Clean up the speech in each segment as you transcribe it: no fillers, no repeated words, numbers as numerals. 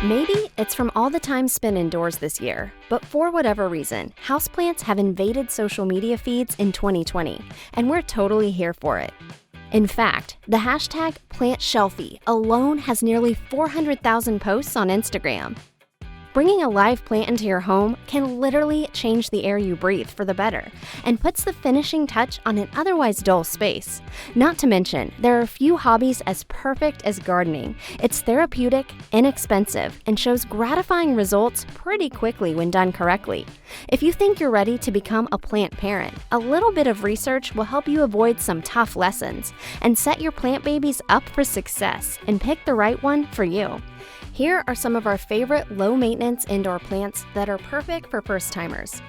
Maybe it's from all the time spent indoors this year, but for whatever reason, houseplants have invaded social media feeds in 2020, and we're totally here for it. In fact, the hashtag #PlantShelfie alone has nearly 400,000 posts on Instagram. Bringing a live plant into your home can literally change the air you breathe for the better and puts the finishing touch on an otherwise dull space. Not to mention, there are few hobbies as perfect as gardening. It's therapeutic, inexpensive, and shows gratifying results pretty quickly when done correctly. If you think you're ready to become a plant parent, a little bit of research will help you avoid some tough lessons and set your plant babies up for success and pick the right one for you. Here are some of our favorite low-maintenance indoor plants that are perfect for first-timers.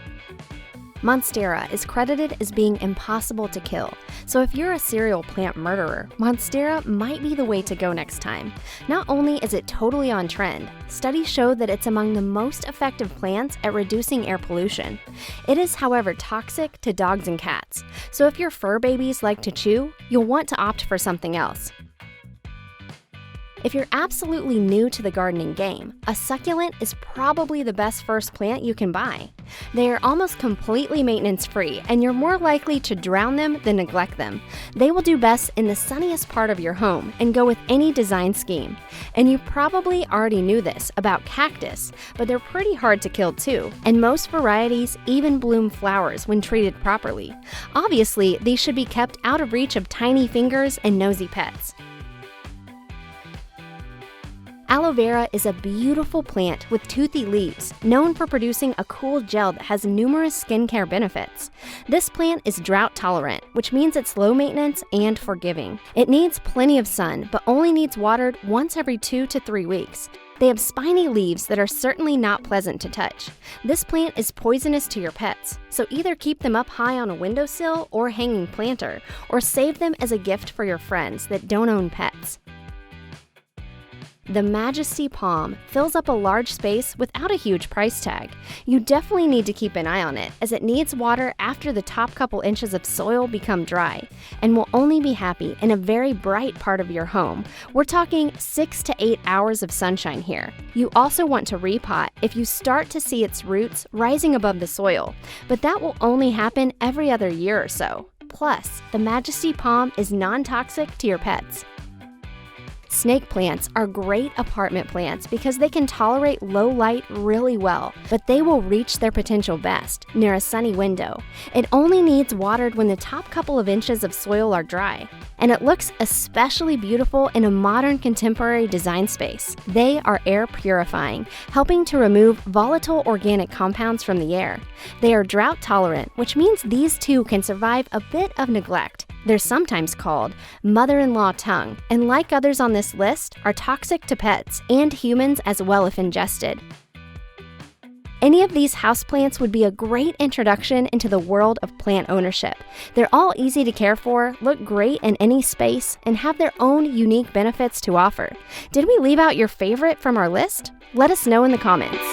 Monstera is credited as being impossible to kill, so if you're a serial plant murderer, Monstera might be the way to go next time. Not only is it totally on trend, studies show that it's among the most effective plants at reducing air pollution. It is, however, toxic to dogs and cats, so if your fur babies like to chew, you'll want to opt for something else. If you're absolutely new to the gardening game, a succulent is probably the best first plant you can buy. They are almost completely maintenance-free, and you're more likely to drown them than neglect them. They will do best in the sunniest part of your home and go with any design scheme. And you probably already knew this about cactus, but they're pretty hard to kill too, and most varieties even bloom flowers when treated properly. Obviously, these should be kept out of reach of tiny fingers and nosy pets. Aloe Vera is a beautiful plant with toothy leaves, known for producing a cool gel that has numerous skincare benefits. This plant is drought tolerant, which means it's low maintenance and forgiving. It needs plenty of sun, but only needs watered once every 2 to 3 weeks. They have spiny leaves that are certainly not pleasant to touch. This plant is poisonous to your pets, so either keep them up high on a windowsill or hanging planter, or save them as a gift for your friends that don't own pets. The Majesty Palm fills up a large space without a huge price tag. You definitely need to keep an eye on it, as it needs water after the top couple inches of soil become dry, and will only be happy in a very bright part of your home. We're talking 6 to 8 hours of sunshine here. You also want to repot if you start to see its roots rising above the soil, but that will only happen every other year or so. Plus, the Majesty Palm is non-toxic to your pets. Snake plants are great apartment plants because they can tolerate low light really well, but they will reach their potential best near a sunny window. It only needs watered when the top couple of inches of soil are dry, and it looks especially beautiful in a modern contemporary design space. They are air purifying, helping to remove volatile organic compounds from the air. They are drought tolerant, which means these too can survive a bit of neglect. They're sometimes called mother-in-law tongue, and like others on this list, are toxic to pets and humans as well if ingested. Any of these houseplants would be a great introduction into the world of plant ownership. They're all easy to care for, look great in any space, and have their own unique benefits to offer. Did we leave out your favorite from our list? Let us know in the comments.